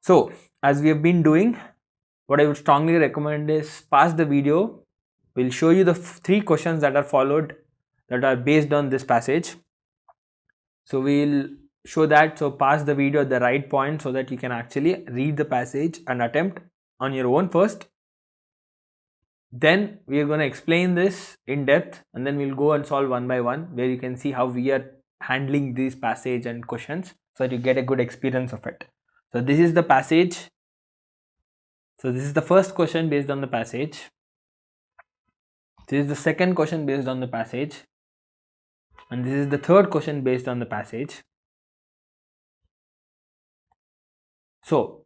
So as we have been doing, what I would strongly recommend is pause the video. We'll show you the 3 questions that are followed that are based on this passage. So we'll show that, so pause the video at the right point so that you can actually read the passage and attempt on your own first. Then we are going to explain this in depth, and then we'll go and solve one by one, where you can see how we are handling these passage and questions so that you get a good experience of it. So this is the passage. So this is the first question based on the passage. This is the second question based on the passage, and this is the third question based on the passage. So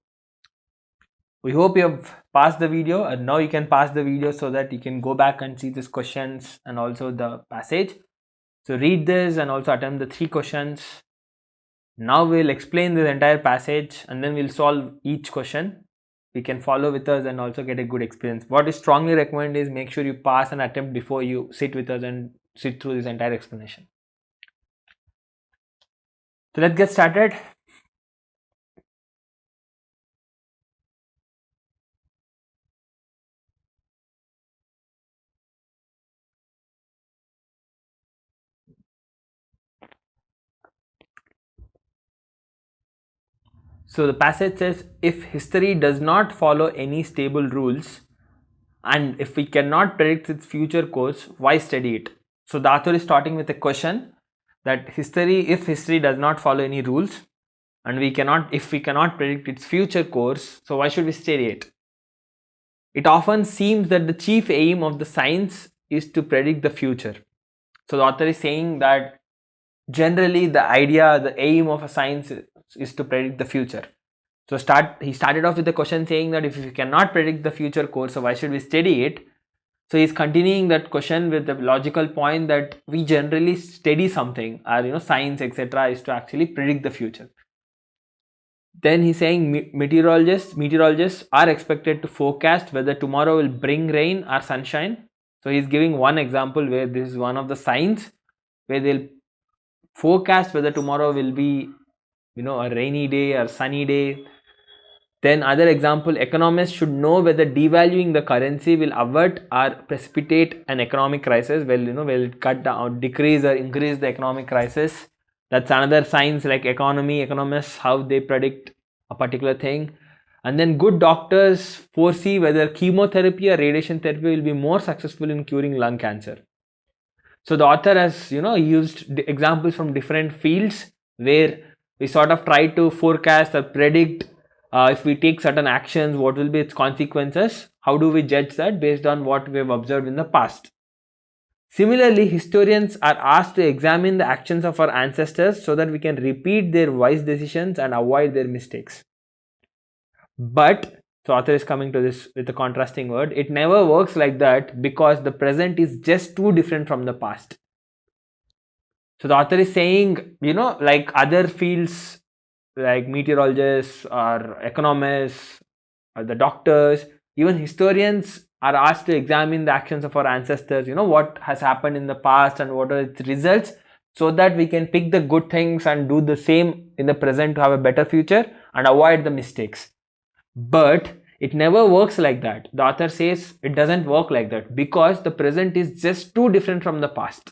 we hope you have passed the video, and now you can pass the video so that you can go back and see these questions and also the passage. So read this and also attempt the 3 questions. Now we'll explain the entire passage and then we'll solve each question. You can follow with us and also get a good experience. What I strongly recommend is make sure you pass and attempt before you sit with us and sit through this entire explanation. So let's get started. So the passage says, if history does not follow any stable rules and if we cannot predict its future course, why study it? So the author is starting with a question that if history does not follow any rules and if we cannot predict its future course, so why should we study it? It often seems that the chief aim of the science is to predict the future. So the author is saying that generally the aim of a science is to predict the future. So he started off with the question saying that if we cannot predict the future course, so why should we study it? So he's continuing that question with the logical point that we generally study something, or science, etc., is to actually predict the future. Then he's saying meteorologists are expected to forecast whether tomorrow will bring rain or sunshine. So he's giving one example where this is one of the signs where they'll forecast whether tomorrow will be a rainy day or sunny day. Then other example, economists should know whether devaluing the currency will avert or precipitate an economic crisis. Will it cut down, decrease or increase the economic crisis? That's another science like economists, how they predict a particular thing. And then good doctors foresee whether chemotherapy or radiation therapy will be more successful in curing lung cancer. So the author has used examples from different fields where we sort of try to forecast or predict if we take certain actions, what will be its consequences? How do we judge that based on what we have observed in the past? Similarly, historians are asked to examine the actions of our ancestors so that we can repeat their wise decisions and avoid their mistakes. But, so author is coming to this with a contrasting word, it never works like that because the present is just too different from the past. So the author is saying, like other fields like meteorologists or economists or the doctors, even historians are asked to examine the actions of our ancestors, what has happened in the past and what are its results, so that we can pick the good things and do the same in the present to have a better future and avoid the mistakes. But it never works like that. The author says it doesn't work like that because the present is just too different from the past.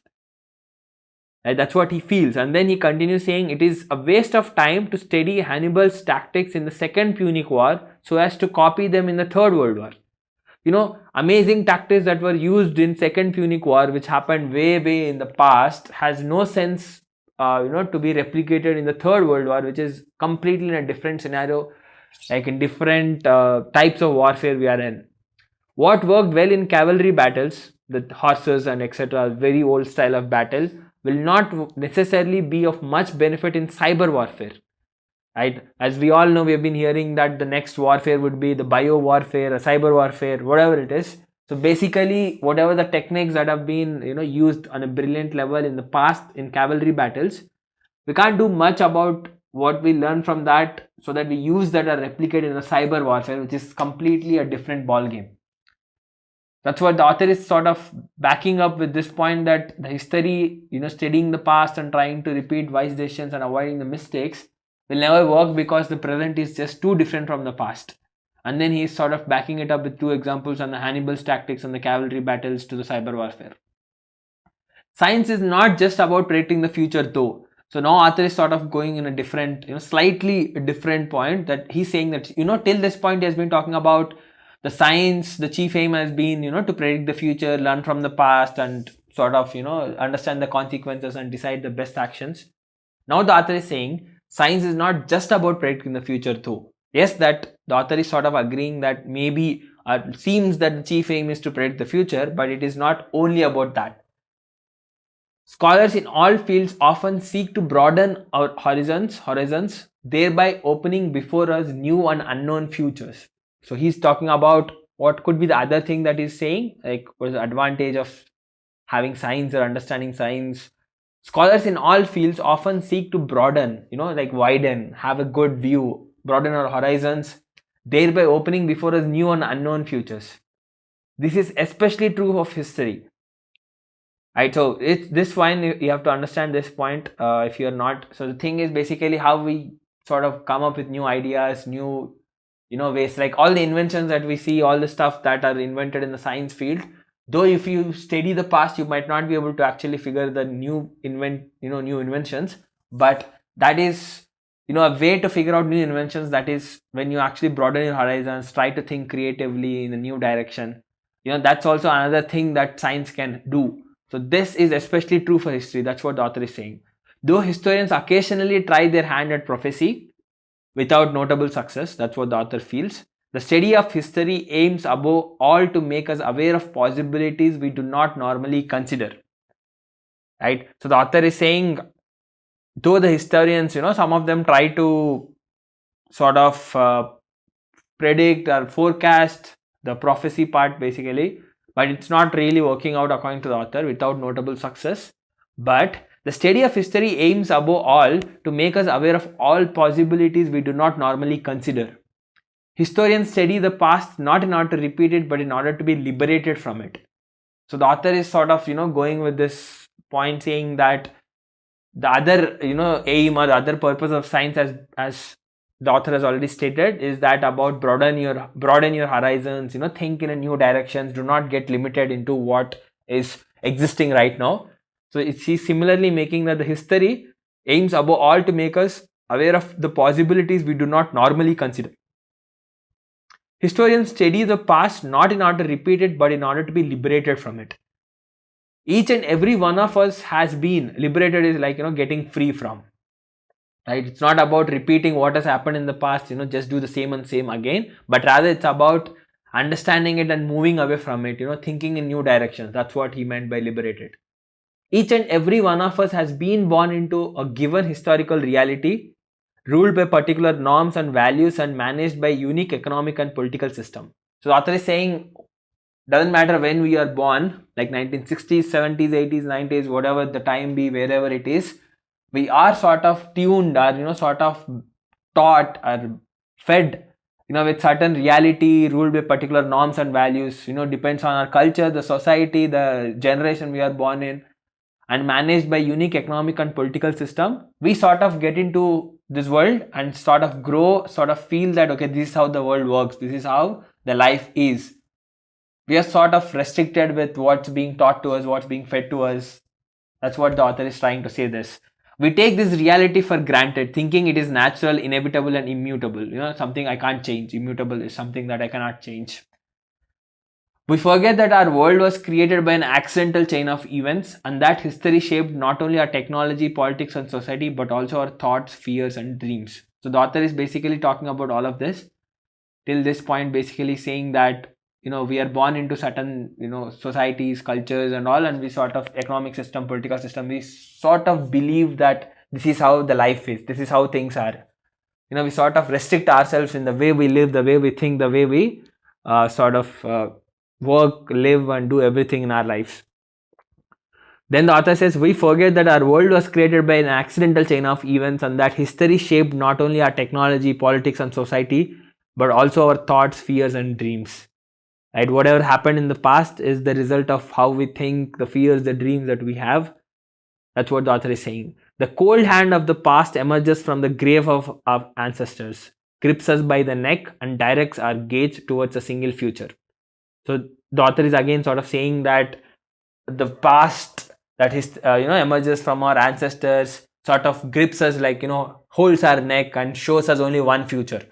That's what he feels. And then he continues saying it is a waste of time to study Hannibal's tactics in the Second Punic War so as to copy them in the Third World War. Amazing tactics that were used in Second Punic War, which happened way in the past, has no sense to be replicated in the Third World War, which is completely in a different scenario, like in different types of warfare we are in. What worked well in cavalry battles, the horses and etc., very old style of battle, will not necessarily be of much benefit in cyber warfare. Right? As we all know, we have been hearing that the next warfare would be the bio warfare or cyber warfare, whatever it is. So basically, whatever the techniques that have been used on a brilliant level in the past in cavalry battles, we can't do much about what we learn from that, so that we use that or replicate in the cyber warfare, which is completely a different ball game. That's what the author is sort of backing up with this point, that the history, studying the past and trying to repeat wise decisions and avoiding the mistakes, will never work because the present is just too different from the past. And then he's sort of backing it up with two examples on the Hannibal's tactics and the cavalry battles to the cyber warfare. Science is not just about predicting the future though. So now author is sort of going in a different, slightly different point, that he's saying that, till this point he has been talking about the science, the chief aim has been, to predict the future, learn from the past, and sort of, understand the consequences and decide the best actions. Now the author is saying science is not just about predicting the future though. Yes, that the author is sort of agreeing that maybe seems that the chief aim is to predict the future, but it is not only about that. Scholars in all fields often seek to broaden our horizons, thereby opening before us new and unknown futures. So he's talking about what could be the other thing that he's saying, like what is the advantage of having science or understanding science. Scholars in all fields often seek to broaden, widen, have a good view, broaden our horizons, thereby opening before us new and unknown futures. This is especially true of history. Right, so it's this one, you have to understand this point if you're not. So the thing is basically how we sort of come up with new ideas, new ways, like all the inventions that we see, all the stuff that are invented in the science field. Though if you study the past, you might not be able to actually figure the new inventions, but that is a way to figure out new inventions. That is when you actually broaden your horizons, try to think creatively in a new direction. That's also another thing that science can do. So this is especially true for history. That's what the author is saying. Though historians occasionally try their hand at prophecy without notable success, that's what the author feels, the study of history aims above all to make us aware of possibilities we do not normally consider. Right? So the author is saying, though the historians, some of them try to sort of predict or forecast the prophecy part basically, but it's not really working out according to the author without notable success. But the study of history aims above all to make us aware of all possibilities we do not normally consider. Historians study the past not in order to repeat it, but in order to be liberated from it. So the author is sort of, going with this point, saying that the other, aim or the other purpose of science, as the author has already stated, is that about broaden your horizons, think in a new directions, do not get limited into what is existing right now. So he's similarly making that the history aims above all to make us aware of the possibilities we do not normally consider. Historians study the past not in order to repeat it, but in order to be liberated from it. Each and every one of us has been liberated, is like, getting free from. Right? It's not about repeating what has happened in the past, just do the same and same again, but rather it's about understanding it and moving away from it, thinking in new directions. That's what he meant by liberated. Each and every one of us has been born into a given historical reality, ruled by particular norms and values and managed by unique economic and political system. So the author is saying, doesn't matter when we are born, like 1960s, 70s, 80s, 90s, whatever the time be, wherever it is, we are sort of tuned or, sort of taught or fed, with certain reality ruled by particular norms and values, depends on our culture, the society, the generation we are born in, and managed by unique economic and political system. We sort of get into this world and sort of grow, sort of feel that, okay, this is how the world works, this is how the life is. We are sort of restricted with what's being taught to us, what's being fed to us. That's what the author is trying to say this. We take this reality for granted, thinking it is natural, inevitable and immutable. Something I can't change. Immutable is something that I cannot change. We forget that our world was created by an accidental chain of events, and that history shaped not only our technology, politics and society, but also our thoughts, fears and dreams. So the author is basically talking about all of this. Till this point, basically saying that, we are born into certain, societies, cultures and all, and we sort of economic system, political system, we sort of believe that this is how the life is, this is how things are. We sort of restrict ourselves in the way we live, the way we think, the way we work, live and do everything in our lives. Then the author says, we forget that our world was created by an accidental chain of events, and that history shaped not only our technology, politics and society, but also our thoughts, fears and dreams. Right? Whatever happened in the past is the result of how we think, the fears, the dreams that we have. That's what the author is saying. The cold hand of the past emerges from the grave of our ancestors, grips us by the neck, and directs our gaze towards a single future. So the author is again sort of saying that the past that is emerges from our ancestors sort of grips us, like holds our neck and shows us only one future.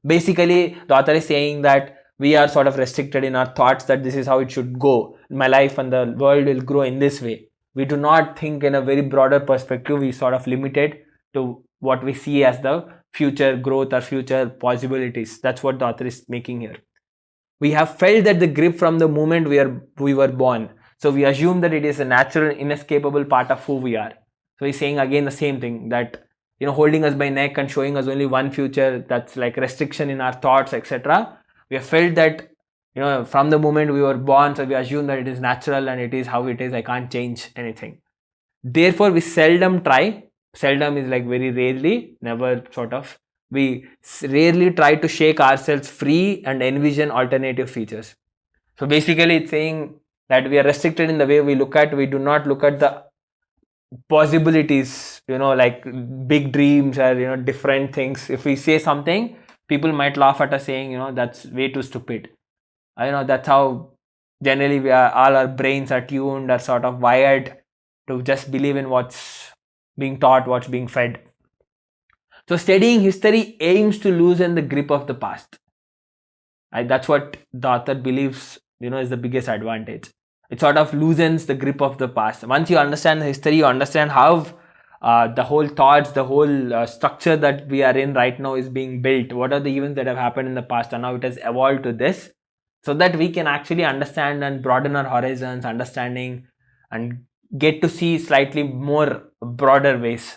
Basically, the author is saying that we are sort of restricted in our thoughts, that this is how it should go. My life and the world will grow in this way. We do not think in a very broader perspective. We sort of limited to what we see as the future growth or future possibilities. That's what the author is making here. We have felt that the grip from the moment we were born. So we assume that it is a natural, inescapable part of who we are. So he's saying again the same thing, that holding us by neck and showing us only one future, that's like restriction in our thoughts, etc. We have felt that from the moment we were born, so we assume that it is natural and it is how it is. I can't change anything. Therefore, we seldom try. Seldom is like very rarely, never sort of. We rarely try to shake ourselves free and envision alternative features. So basically, it's saying that we are restricted in the way we look at. We do not look at the possibilities, like big dreams or different things. If we say something, people might laugh at us, saying that's way too stupid. That's how generally all our brains are tuned, are sort of wired to just believe in what's being taught, what's being fed. So studying history aims to loosen the grip of the past. That's what the author believes is the biggest advantage. It sort of loosens the grip of the past. Once you understand the history, you understand how the whole thoughts, the whole structure that we are in right now is being built. What are the events that have happened in the past and how it has evolved to this, so that we can actually understand and broaden our horizons, understanding, and get to see slightly more broader ways.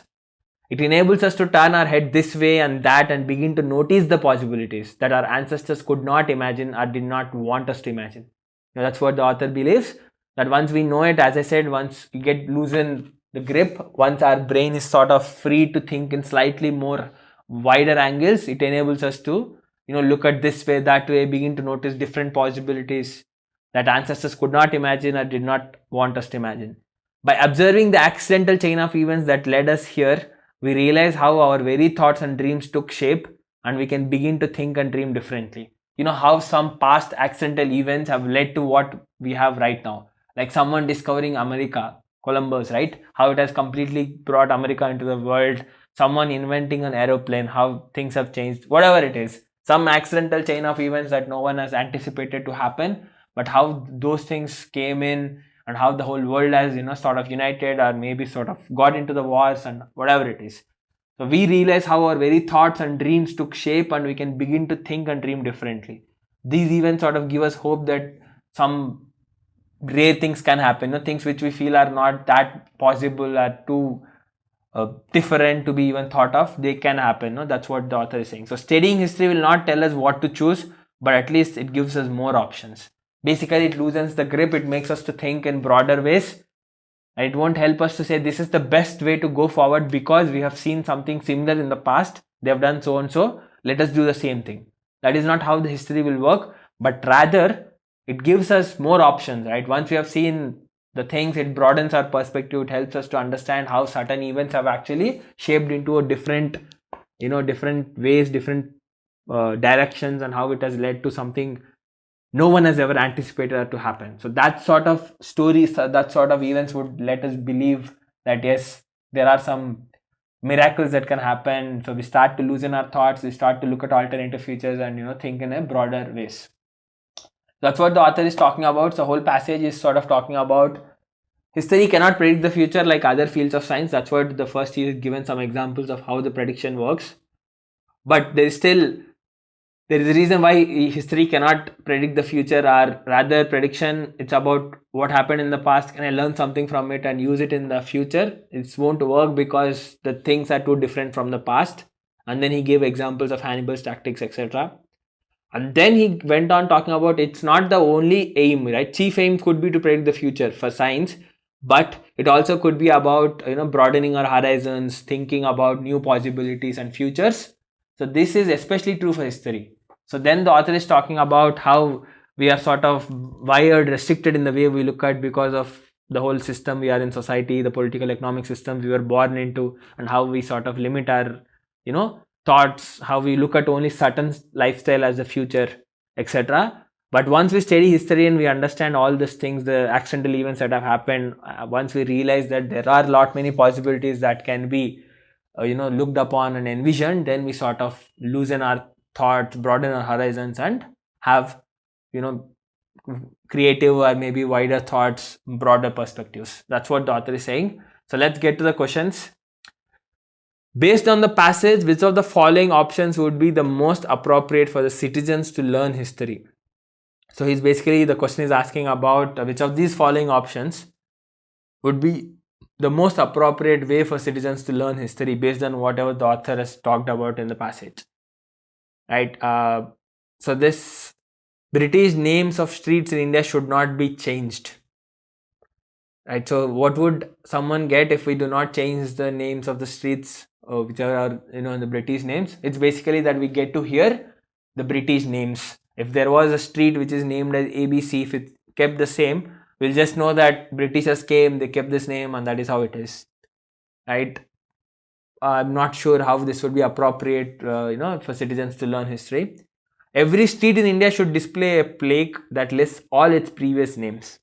It enables us to turn our head this way and that and begin to notice the possibilities that our ancestors could not imagine or did not want us to imagine. That's what the author believes, that once we know it, as I said, once we get loosen the grip, once our brain is sort of free to think in slightly more wider angles, it enables us to look at this way, that way, begin to notice different possibilities that ancestors could not imagine or did not want us to imagine. By observing the accidental chain of events that led us here, we realize how our very thoughts and dreams took shape, and we can begin to think and dream differently. How some past accidental events have led to what we have right now. Like someone discovering America, Columbus, right? How it has completely brought America into the world. Someone inventing an aeroplane, how things have changed. Whatever it is, some accidental chain of events that no one has anticipated to happen, but how those things came in, and how the whole world has sort of united, or maybe sort of got into the wars and whatever it is. So we realize how our very thoughts and dreams took shape, and we can begin to think and dream differently. These events sort of give us hope that some rare things can happen, things which we feel are not that possible, are too different to be even thought of, they can happen. That's what the author is saying. So studying history will not tell us what to choose, but at least it gives us more options. Basically, it loosens the grip. It makes us to think in broader ways. And it won't help us to say this is the best way to go forward because we have seen something similar in the past. They have done so and so. Let us do the same thing. That is not how the history will work, but rather it gives us more options, right? Once we have seen the things, it broadens our perspective. It helps us to understand how certain events have actually shaped into a different ways, different directions, and how it has led to something no one has ever anticipated to happen. So that sort of stories, that sort of events would let us believe that yes, there are some miracles that can happen. So we start to loosen our thoughts, we start to look at alternative futures and think in a broader ways. That's what the author is talking about. So the whole passage is sort of talking about history cannot predict the future like other fields of science. That's what the first he is given some examples of how the prediction works. But there is a reason why history cannot predict the future, or rather prediction, it's about what happened in the past. Can I learn something from it and use it in the future? It won't work because the things are too different from the past. And then he gave examples of Hannibal's tactics, etc. And then he went on talking about it's not the only aim, right? Chief aim could be to predict the future for science, but it also could be about broadening our horizons, thinking about new possibilities and futures. So this is especially true for history. So then the author is talking about how we are sort of wired, restricted in the way we look at because of the whole system we are in society, the political economic systems we were born into, and how we sort of limit our, thoughts, how we look at only certain lifestyle as the future, etc. But once we study history and we understand all these things, the accidental events that have happened, once we realize that there are lot many possibilities that can be looked upon and envisioned, then we sort of loosen our thoughts, broaden our horizons, and have creative or maybe wider thoughts, broader perspectives. That's what the author is saying. So let's get to the questions. Based on the passage, which of the following options would be the most appropriate for the citizens to learn history? So he's basically, the question is asking about which of these following options would be the most appropriate way for citizens to learn history based on whatever the author has talked about in the passage, right? So this British names of streets in India should not be changed, right? So what would someone get if we do not change the names of the streets which are in the British names? It's basically that we get to hear the British names. If there was a street which is named as ABC, if it kept the same, we'll just know that Britishers came, they kept this name, and that is how it is, right? I'm not sure how this would be appropriate, for citizens to learn history. Every street in India should display a plaque that lists all its previous names.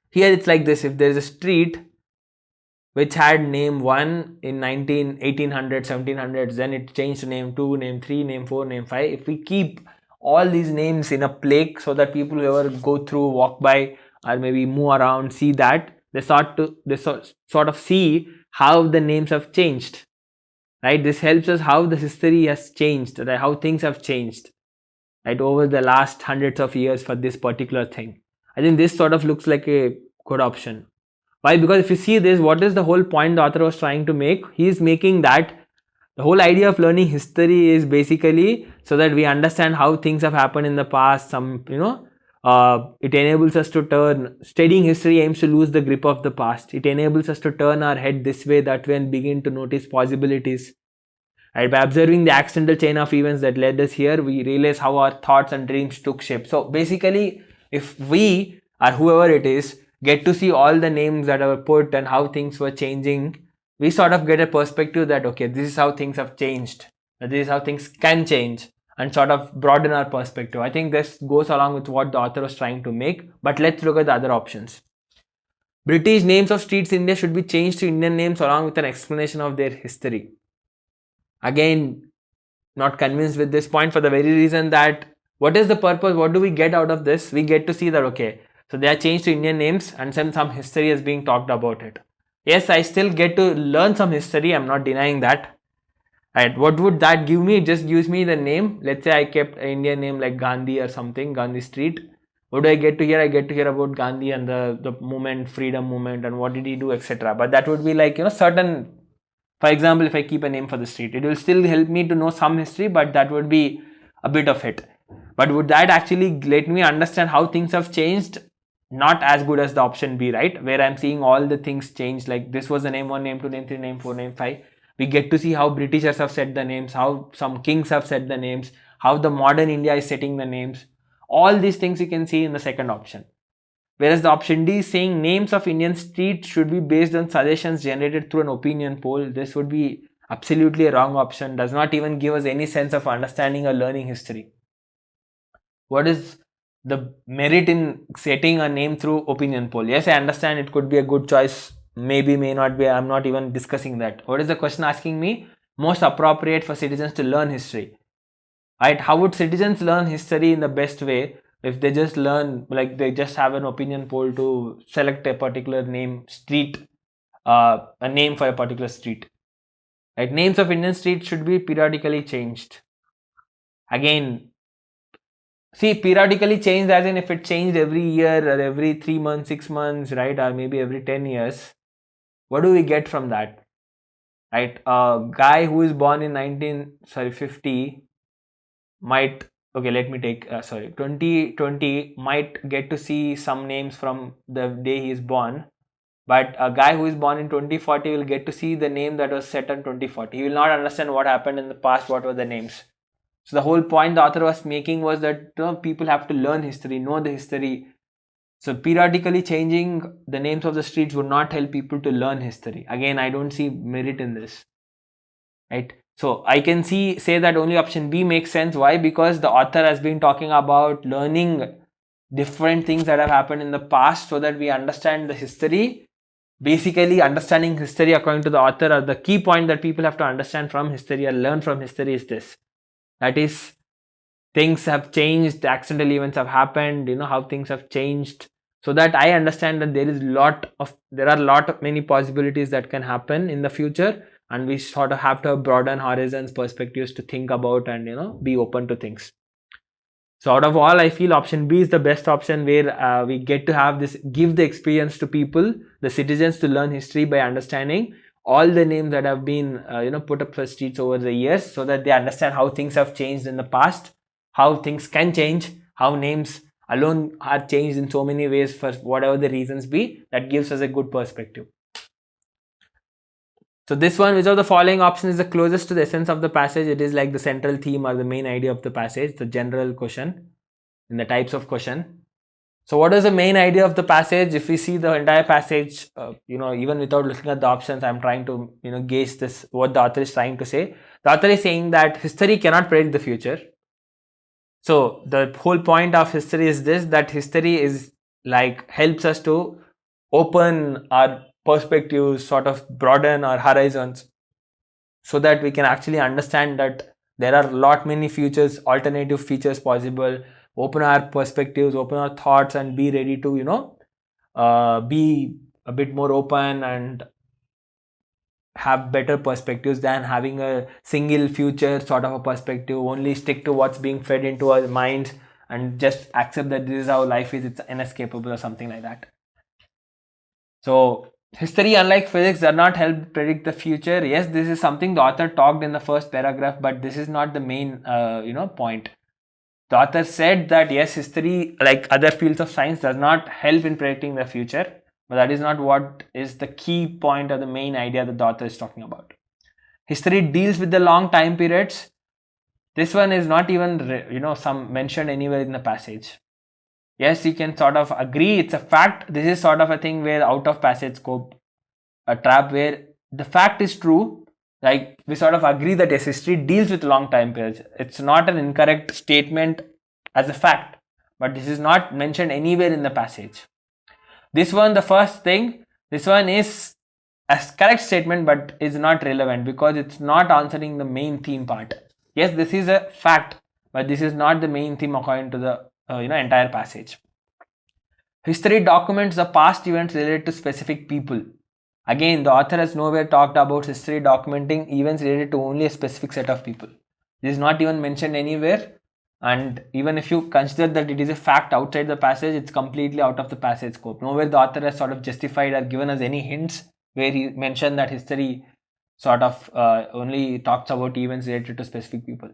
Here it's like this: if there is a street which had name 1 in 1800s, 1700s, then it changed to name 2, name 3, name 4, name 5. If we keep all these names in a plaque so that people who ever go through, walk by, or maybe move around, see that, they sort of see how the names have changed, right? This helps us how the history has changed, right? How things have changed, right, over the last hundreds of years for this particular thing. I think this sort of looks like a good option. Why? Because if you see this, what is the whole point the author was trying to make? He is making that the whole idea of learning history is basically so that we understand how things have happened in the past. It enables us to turn, studying history aims to lose the grip of the past. It enables us to turn our head this way, that way, and begin to notice possibilities. Right? By observing the accidental chain of events that led us here, we realize how our thoughts and dreams took shape. So basically, if we, or whoever it is, get to see all the names that were put and how things were changing, we sort of get a perspective that, okay, this is how things have changed, this is how things can change, and sort of broaden our perspective. I think this goes along with what the author was trying to make. But let's look at the other options. British names of streets in India should be changed to Indian names along with an explanation of their history. Again, not convinced with this point for the very reason that what is the purpose? What do we get out of this? We get to see that, okay, so they are changed to Indian names and some history is being talked about it. Yes, I still get to learn some history. I'm not denying that. Right? What would that give me? It just gives me the name. Let's say I kept an Indian name like Gandhi or something, Gandhi Street. What do I get to hear? I get to hear about Gandhi and the movement, freedom movement, and what did he do, etc. But that would be like, certain. For example, if I keep a name for the street, it will still help me to know some history, but that would be a bit of it. But would that actually let me understand how things have changed? Not as good as the option B, right? Where I'm seeing all the things change, like this was the name 1, name 2, name 3, name 4, name 5. We get to see how Britishers have set the names, how some kings have set the names, how the modern India is setting the names. All these things you can see in the second option. Whereas the option D is saying names of Indian streets should be based on suggestions generated through an opinion poll. This would be absolutely a wrong option. Does not even give us any sense of understanding or learning history. What is the merit in setting a name through opinion poll? Yes, I understand it could be a good choice. Maybe, may not be. I'm not even discussing that. What is the question asking me? Most appropriate for citizens to learn history. Right? How would citizens learn history in the best way? If they just learn, like they just have an opinion poll to select a particular name, street, a name for a particular street. Right? Names of Indian streets should be periodically changed. Again, see, periodically changed as in if it changed every year or every 3 months, 6 months, right? Or maybe every 10 years. What do we get from that? Right? A guy who is born in 50 might, okay, let me take 2020 might get to see some names from the day he is born, but a guy who is born in 2040 will get to see the name that was set in 2040. He will not understand what happened in the past, what were the names. So the whole point the author was making was that people have to learn history, know the history, So periodically changing the names of the streets would not help people to learn history. Again, I don't see merit in this, right? So I can say that only option B makes sense. Why? Because the author has been talking about learning different things that have happened in the past so that we understand the history. Basically, understanding history according to the author, or the key point that people have to understand from history or learn from history is this. That is, things have changed, accidental events have happened, how things have changed, so that I understand that there are a lot of many possibilities that can happen in the future, and we sort of have to have broaden horizons, perspectives to think about, and be open to things. So out of all, I feel option B is the best option, where we get to have this, give the experience to people, the citizens, to learn history by understanding all the names that have been put up for streets over the years, so that they understand how things have changed in the past, how things can change, how names alone are changed in so many ways for whatever the reasons be. That gives us a good perspective. So this one, which of the following option is the closest to the essence of the passage? It is like the central theme or the main idea of the passage, the general question in the types of question. So what is the main idea of the passage? If we see the entire passage, even without looking at the options, I'm trying to, gauge this, what the author is trying to say. The author is saying that history cannot predict the future. So the whole point of history is this, that history is like, helps us to open our perspectives, sort of broaden our horizons, so that we can actually understand that there are many futures, alternative features possible, open our perspectives, open our thoughts, and be ready to be a bit more open and have better perspectives than having a single future sort of a perspective, only stick to what's being fed into our minds and just accept that this is how life is, it's inescapable or something like that. So history, unlike physics, does not help predict the future. Yes, this is something the author talked in the first paragraph, but this is not the main point. The author said that yes, history, like other fields of science, does not help in predicting the future, but that is not what is the key point or the main idea that the author is talking about. History deals with the long time periods. This one is not even some mentioned anywhere in the passage. Yes, you can sort of agree, it's a fact. This is sort of a thing where out of passage scope, a trap where the fact is true. Like, we sort of agree that yes, history deals with long time periods. It's not an incorrect statement as a fact, but this is not mentioned anywhere in the passage. This one, the first thing, this one is a correct statement, but is not relevant because it's not answering the main theme part. Yes, this is a fact, but this is not the main theme according to the entire passage. History documents the past events related to specific people. Again, the author has nowhere talked about history documenting events related to only a specific set of people. This is not even mentioned anywhere, and even if you consider that it is a fact outside the passage, it's completely out of the passage scope. Nowhere the author has sort of justified or given us any hints where he mentioned that history sort of only talks about events related to specific people.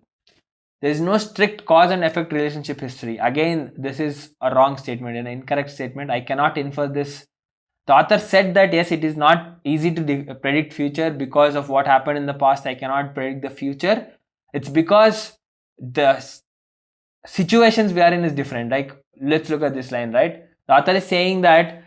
There is no strict cause and effect relationship history. Again, this is a wrong statement, an incorrect statement. I cannot infer this. The author said that yes, it is not easy to predict future because of what happened in the past. I cannot predict the future. It's because the situations we are in is different. Like, let's look at this line, right? The author is saying that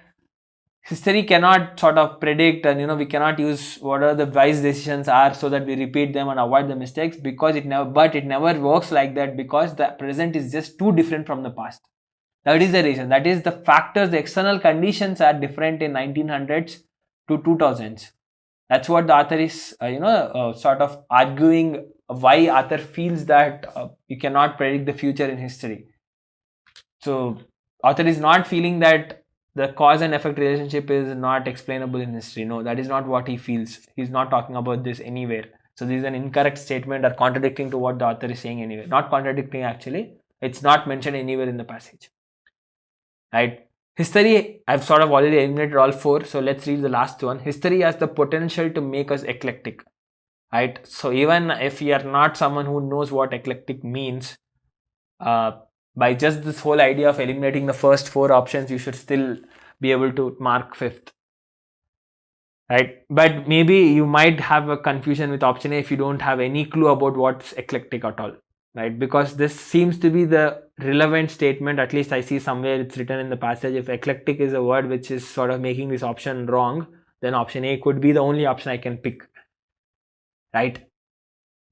history cannot sort of predict, and we cannot use whatever the wise decisions are so that we repeat them and avoid the mistakes, because it never works like that, because the present is just too different from the past. That is the reason. That is the factors, the external conditions are different in 1900s to 2000s. That's what the author is sort of arguing, why author feels that you cannot predict the future in history. So author is not feeling that the cause and effect relationship is not explainable in history. No, that is not what he feels. He's not talking about this anywhere. So this is an incorrect statement or contradicting to what the author is saying anyway. Not contradicting, actually. It's not mentioned anywhere in the passage. Right? History, I've sort of already eliminated all four. So let's read the last one. History has the potential to make us eclectic. Right? So even if you are not someone who knows what eclectic means, by just this whole idea of eliminating the first four options, you should still be able to mark fifth. Right? But maybe you might have a confusion with option A if you don't have any clue about what's eclectic at all. right? Because this seems to be the relevant statement. At least I see somewhere it's written in the passage. If eclectic is a word which is sort of making this option wrong, then option A could be the only option I can pick, right?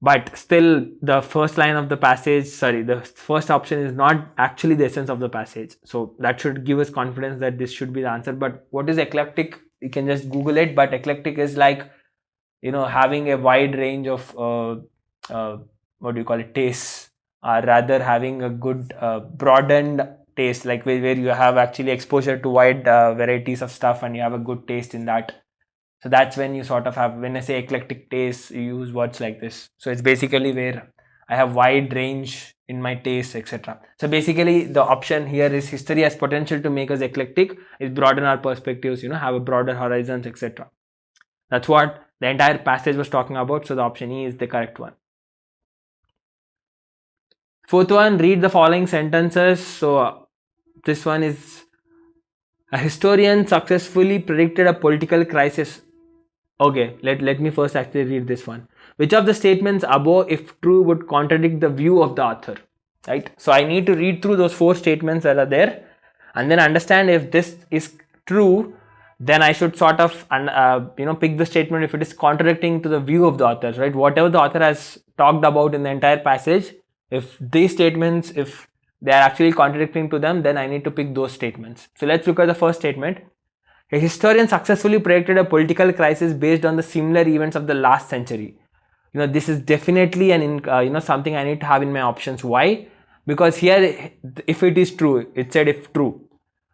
But still, the first line of the passage, the first option is not actually the essence of the passage. So that should give us confidence that this should be the answer. But what is eclectic? You can just Google it. But eclectic is like, having a wide range of what do you call it, tastes, or rather having a good broadened taste, like where you have actually exposure to wide varieties of stuff and you have a good taste in that. So that's when you sort of have, when I say eclectic taste, you use words like this. So it's basically where I have wide range in my taste, etc. So basically the option here is history has potential to make us eclectic, is broaden our perspectives, have a broader horizons, etc. That's what the entire passage was talking about. So the option E is the correct one. Fourth one, read the following sentences. So this one is, a historian successfully predicted a political crisis. Okay, let me first actually read this one. Which of the statements above, if true, would contradict the view of the author, right? So I need to read through those 4 statements that are there and then understand if this is true, then I should sort of pick the statement if it is contradicting to the view of the author, right? Whatever the author has talked about in the entire passage, if these statements, if they are actually contradicting to them, then I need to pick those statements. So let's look at the first statement. A historian successfully predicted a political crisis based on the similar events of the last century. This is definitely something I need to have in my options. Why? Because here, if it is true, it said if true.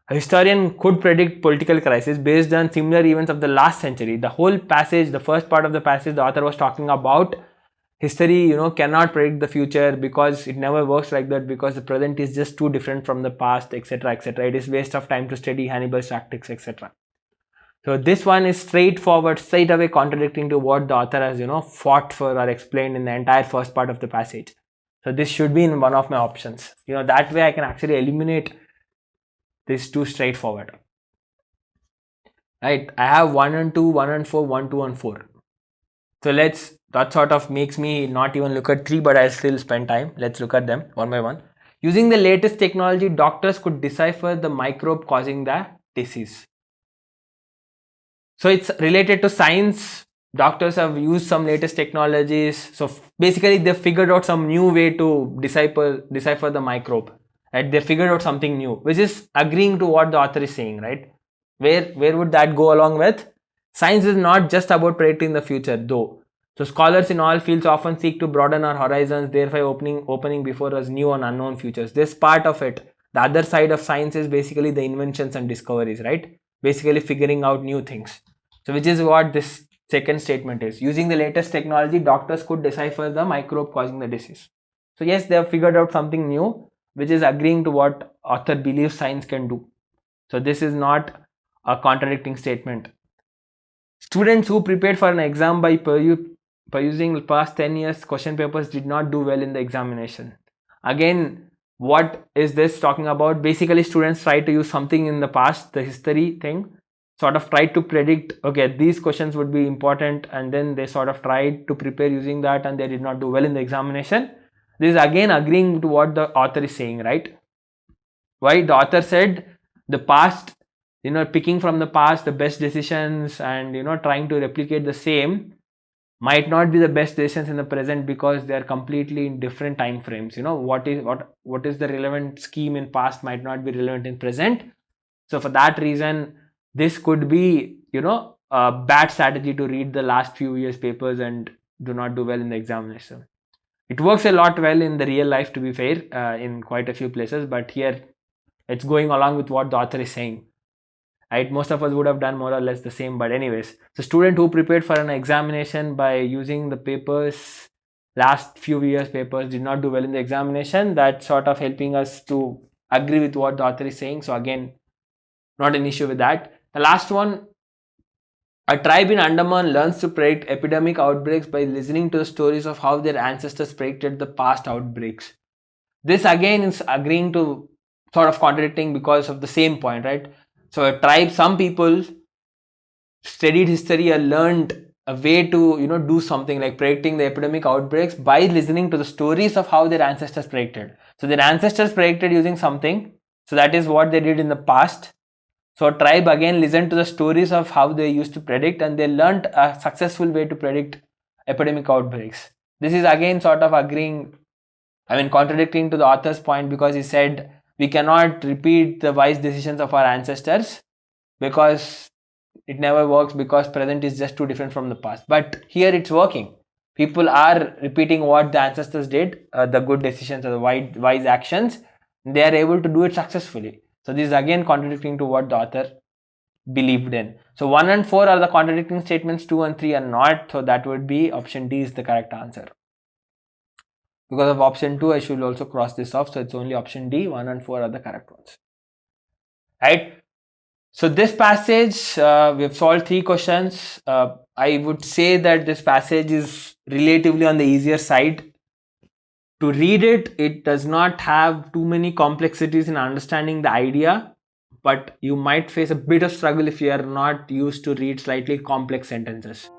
A historian could predict political crisis based on similar events of the last century. The whole passage, the first part of the passage, the author was talking about history, cannot predict the future because it never works like that, because the present is just too different from the past, etc., etc. It is waste of time to study Hannibal's tactics, etc. So this one is straightforward, straight away contradicting to what the author has, fought for or explained in the entire first part of the passage. So this should be in one of my options. That way I can actually eliminate this too straightforward. Right? I have 1 and 2, 1 and 4, 1, 2 and 4. So that sort of makes me not even look at 3, but I'll still spend time. Let's look at them one by one. Using the latest technology, doctors could decipher the microbe causing the disease. So it's related to science. Doctors have used some latest technologies. So basically they figured out some new way to decipher the microbe. Right? They figured out something new, which is agreeing to what the author is saying, right? Where would that go along with? Science is not just about predicting the future, though. So scholars in all fields often seek to broaden our horizons, thereby opening before us new and unknown futures. This part of it, the other side of science, is basically the inventions and discoveries, right? Basically figuring out new things. So which is what this second statement is. Using the latest technology, doctors could decipher the microbe causing the disease. So yes, they have figured out something new, which is agreeing to what author believes science can do. So this is not a contradicting statement. Students who prepared for an exam by using past 10 years question papers did not do well in the examination. Again, what is this talking about? Basically, students try to use something in the past, the history thing, sort of try to predict, okay, these questions would be important, and then they sort of tried to prepare using that and they did not do well in the examination. This is again agreeing to what the author is saying, right? Why? The author said the past, picking from the past the best decisions and trying to replicate the same might not be the best decisions in the present, because they are completely in different time frames. What is the relevant scheme in past might not be relevant in present. So for that reason, this could be a bad strategy to read the last few years papers and do not do well in the examination. It works a lot well in the real life, to be fair, in quite a few places, but here it's going along with what the author is saying. Right? Most of us would have done more or less the same, but anyways, the student who prepared for an examination by using the papers, last few years papers, did not do well in the examination. That's sort of helping us to agree with what the author is saying. So again, not an issue with that. The last one, a tribe in Andaman learns to predict epidemic outbreaks by listening to the stories of how their ancestors predicted the past outbreaks. This again is agreeing to, sort of contradicting because of the same point, right? So a tribe, some people studied history and learned a way to do something like predicting the epidemic outbreaks by listening to the stories of how their ancestors predicted. So their ancestors predicted using something, so that is what they did in the past. So a tribe again listened to the stories of how they used to predict, and they learnt a successful way to predict epidemic outbreaks. This is again sort of contradicting to the author's point, because he said we cannot repeat the wise decisions of our ancestors because it never works, because present is just too different from the past. But here it's working. People are repeating what the ancestors did, the good decisions or the wise actions. They are able to do it successfully. So this is again contradicting to what the author believed in. So 1 and 4 are the contradicting statements, 2 and 3 are not. So that would be option D is the correct answer. Because of option 2, I should also cross this off. So it's only option D, 1 and 4 are the correct ones. Right? So this passage, we've solved 3 questions. I would say that this passage is relatively on the easier side. To read it, it does not have too many complexities in understanding the idea, but you might face a bit of struggle if you are not used to read slightly complex sentences.